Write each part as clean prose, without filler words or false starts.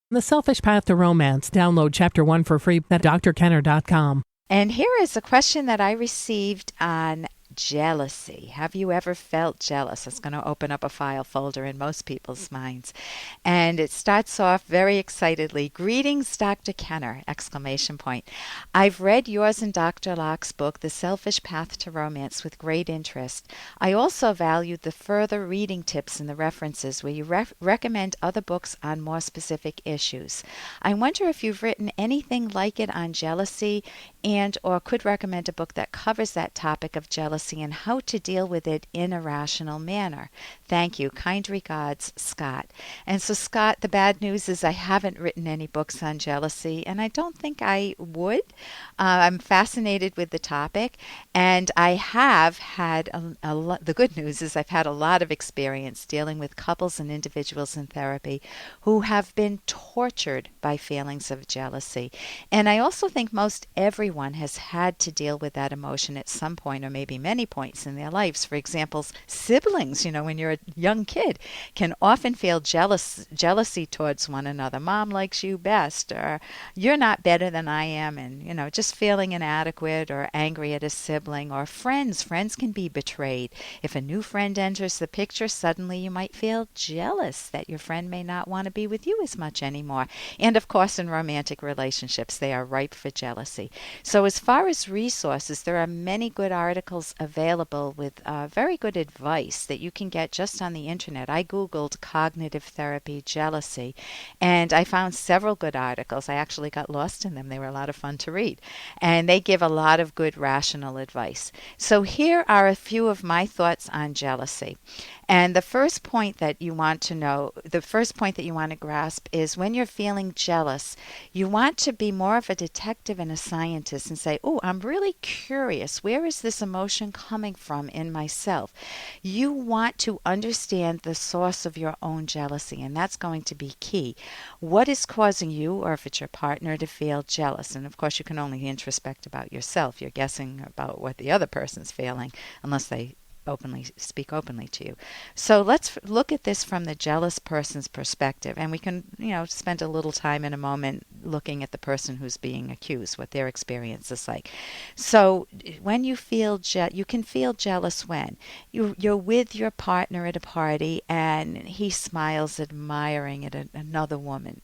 The Selfish Path to Romance. Download Chapter 1 for free at drkenner.com. And here is a question that I received on jealousy. Have you ever felt jealous? It's going to open up a file folder in most people's minds. And it starts off very excitedly. Greetings, Dr. Kenner! Exclamation point. I've read yours and Dr. Locke's book, The Selfish Path to Romance, with great interest. I also valued the further reading tips and the references where you recommend other books on more specific issues. I wonder if you've written anything like it on jealousy and or could recommend a book that covers that topic of jealousy and how to deal with it in a rational manner. Thank you. Kind regards, Scott. And so, Scott, the bad news is I haven't written any books on jealousy, and I don't think I would. I'm fascinated with the topic, and I have had a lot. The good news is I've had a lot of experience dealing with couples and individuals in therapy who have been tortured by feelings of jealousy. And I also think most everyone has had to deal with that emotion at some point or maybe many points in their lives. For example, siblings, when you're a young kid, can often feel jealousy towards one another. Mom likes you best, or you're not better than I am, and just feeling inadequate or angry at a sibling. Or friends can be betrayed. If a new friend enters the picture, suddenly you might feel jealous that your friend may not want to be with you as much anymore. And of course, in romantic relationships, they are ripe for jealousy. So as far as resources, there are many good articles available with very good advice that you can get just on the internet. I Googled cognitive therapy jealousy, and I found several good articles. I actually got lost in them. They were a lot of fun to read. And they give a lot of good rational advice. So here are a few of my thoughts on jealousy. And the first point that you want to grasp is when you're feeling jealous, you want to be more of a detective and a scientist and say, oh, I'm really curious. Where is this emotion coming from in myself? You want to understand the source of your own jealousy, and that's going to be key. What is causing you, or if it's your partner, to feel jealous? And of course, you can only introspect about yourself. You're guessing about what the other person's feeling, unless they speak openly to you. So let's look at this from the jealous person's perspective, and we can, spend a little time in a moment looking at the person who's being accused, what their experience is like. So when you feel you can feel jealous when you're with your partner at a party and he smiles admiringly at another woman,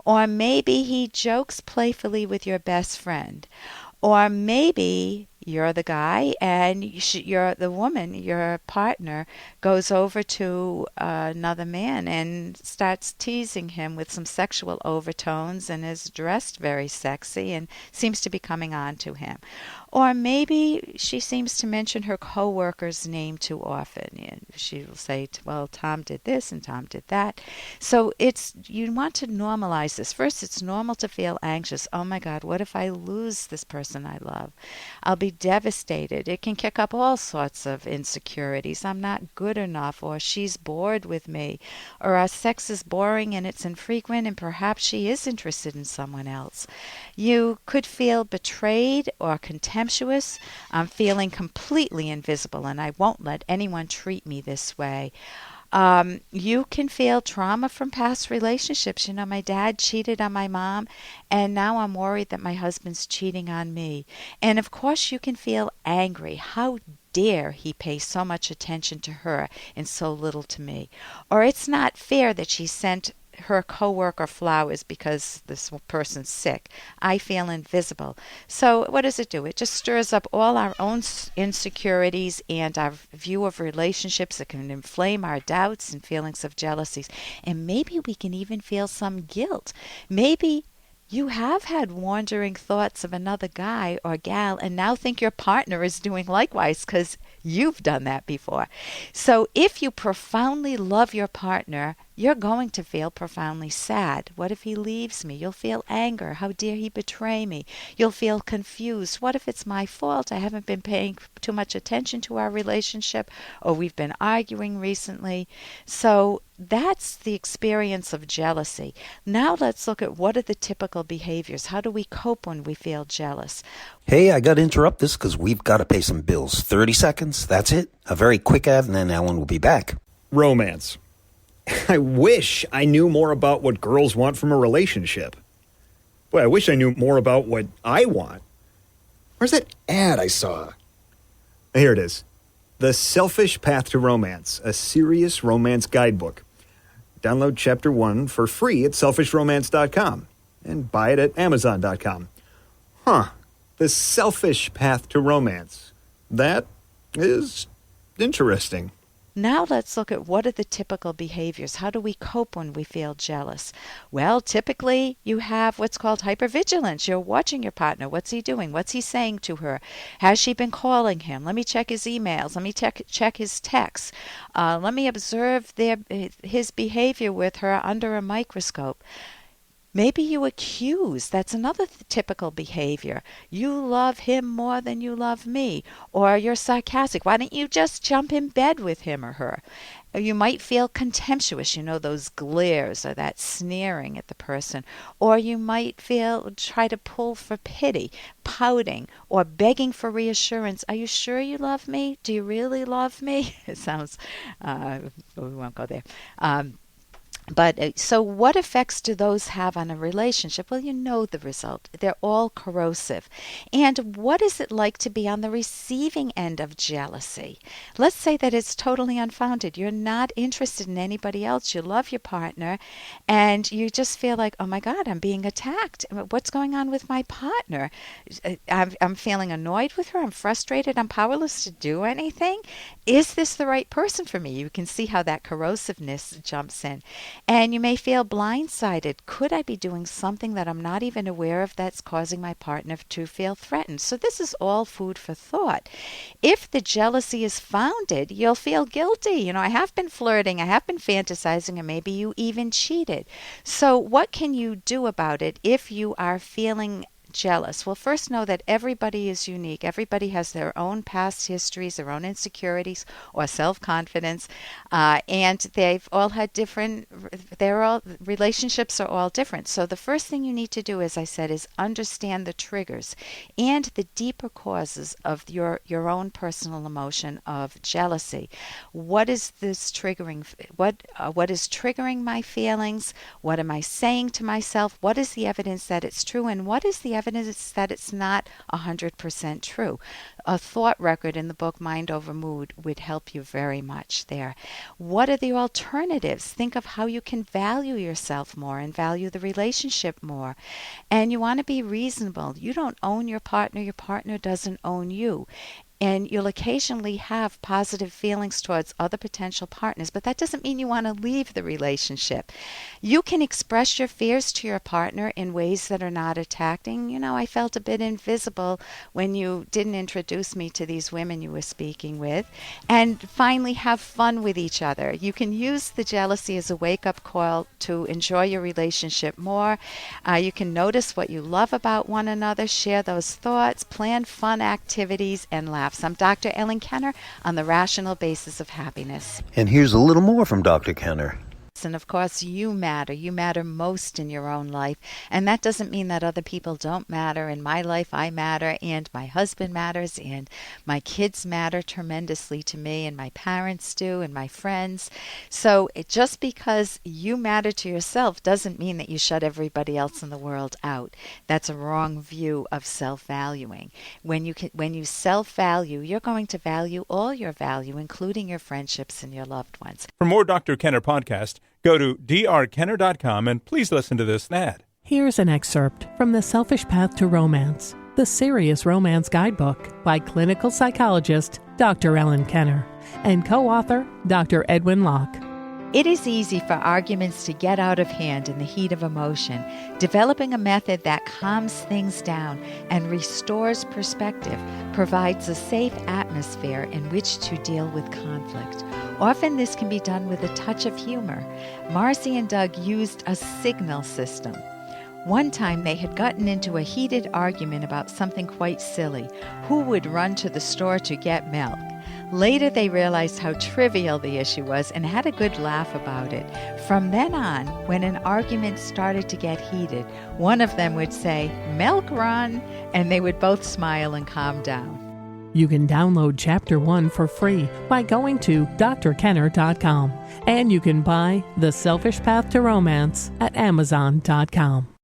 or maybe he jokes playfully with your best friend. Or maybe you're the guy and you're the woman, your partner, goes over to another man and starts teasing him with some sexual overtones and is dressed very sexy and seems to be coming on to him. Or maybe she seems to mention her coworker's name too often. And she will say, well, Tom did this and Tom did that. So you want to normalize this. First, it's normal to feel anxious. Oh my God, what if I lose this person I love? I'll be devastated. It can kick up all sorts of insecurities. I'm not good enough, or she's bored with me, or our sex is boring and it's infrequent, and perhaps she is interested in someone else. You could feel betrayed or contemptuous. I'm feeling completely invisible and I won't let anyone treat me this way. You can feel trauma from past relationships. My dad cheated on my mom, and now I'm worried that my husband's cheating on me. And of course, you can feel angry. How dare he pay so much attention to her and so little to me? Or it's not fair that she sent her coworker flowers because this person's sick. I feel invisible. So what does it do? It just stirs up all our own insecurities and our view of relationships. It can inflame our doubts and feelings of jealousies. And maybe we can even feel some guilt. Maybe you have had wandering thoughts of another guy or gal and now think your partner is doing likewise because you've done that before. So if you profoundly love your partner, you're going to feel profoundly sad. What if he leaves me? You'll feel anger. How dare he betray me? You'll feel confused. What if it's my fault? I haven't been paying too much attention to our relationship, or we've been arguing recently. So that's the experience of jealousy. Now let's look at what are the typical behaviors. How do we cope when we feel jealous? Hey, I got to interrupt this because we've got to pay some bills. 30 seconds, that's it. A very quick ad, and then Ellen will be back. Romance. I wish I knew more about what girls want from a relationship. Boy, I wish I knew more about what I want. Where's that ad I saw? Here it is. The Selfish Path to Romance, a serious romance guidebook. Download Chapter 1 for free at selfishromance.com and buy it at amazon.com. The Selfish Path to Romance. That is interesting. Now let's look at what are the typical behaviors. How do we cope when we feel jealous? Well, typically you have what's called hypervigilance. You're watching your partner. What's he doing? What's he saying to her? Has she been calling him? Let me check his emails. Let me check his texts. Let me observe his behavior with her under a microscope. Maybe you accuse. That's another typical behavior. You love him more than you love me. Or you're sarcastic. Why don't you just jump in bed with him or her? Or you might feel contemptuous, those glares or that sneering at the person. Or you might try to pull for pity, pouting, or begging for reassurance. Are you sure you love me? Do you really love me? It sounds, we won't go there. So what effects do those have on a relationship? Well, you know the result. They're all corrosive. And what is it like to be on the receiving end of jealousy? Let's say that it's totally unfounded. You're not interested in anybody else. You love your partner, and you just feel like, oh my God, I'm being attacked. What's going on with my partner? I'm feeling annoyed with her. I'm frustrated. I'm powerless to do anything. Is this the right person for me? You can see how that corrosiveness jumps in. And you may feel blindsided. Could I be doing something that I'm not even aware of that's causing my partner to feel threatened? So this is all food for thought. If the jealousy is founded, you'll feel guilty. I have been flirting, I have been fantasizing, and maybe you even cheated. So what can you do about it if you are feeling jealous? Well, first know that everybody is unique. Everybody has their own past histories, their own insecurities or self-confidence, and they've all had relationships are all different. So the first thing you need to do, as I said, is understand the triggers and the deeper causes of your own personal emotion of jealousy. What is this triggering? What is triggering my feelings? What am I saying to myself? What is the evidence that it's true? And what is the evidence that it's not 100% true? A thought record in the book Mind Over Mood would help you very much there. What are the alternatives? Think of how you can value yourself more and value the relationship more. And you want to be reasonable. You don't own your partner doesn't own you. And you'll occasionally have positive feelings towards other potential partners, but that doesn't mean you want to leave the relationship. You can express your fears to your partner in ways that are not attacking. I felt a bit invisible when you didn't introduce me to these women you were speaking with. And finally, have fun with each other. You can use the jealousy as a wake-up call to enjoy your relationship more. You can notice what you love about one another, share those thoughts, plan fun activities, and laugh. I'm Dr. Ellen Kenner on the Rational Basis of Happiness. And here's a little more from Dr. Kenner. And of course, you matter. You matter most in your own life. And that doesn't mean that other people don't matter. In my life, I matter, and my husband matters, and my kids matter tremendously to me, and my parents do, and my friends. So just because you matter to yourself doesn't mean that you shut everybody else in the world out. That's a wrong view of self-valuing. When you self-value, you're going to value all your value, including your friendships and your loved ones. For more Dr. Kenner podcast, go to drkenner.com and please listen to this ad. Here's an excerpt from The Selfish Path to Romance, the Serious Romance Guidebook by clinical psychologist Dr. Ellen Kenner and co-author Dr. Edwin Locke. It is easy for arguments to get out of hand in the heat of emotion. Developing a method that calms things down and restores perspective provides a safe atmosphere in which to deal with conflict. Often this can be done with a touch of humor. Marcy and Doug used a signal system. One time they had gotten into a heated argument about something quite silly. Who would run to the store to get milk? Later they realized how trivial the issue was and had a good laugh about it. From then on, when an argument started to get heated, one of them would say, "Milk run," and they would both smile and calm down. You can download Chapter 1 for free by going to drkenner.com. And you can buy The Selfish Path to Romance at amazon.com.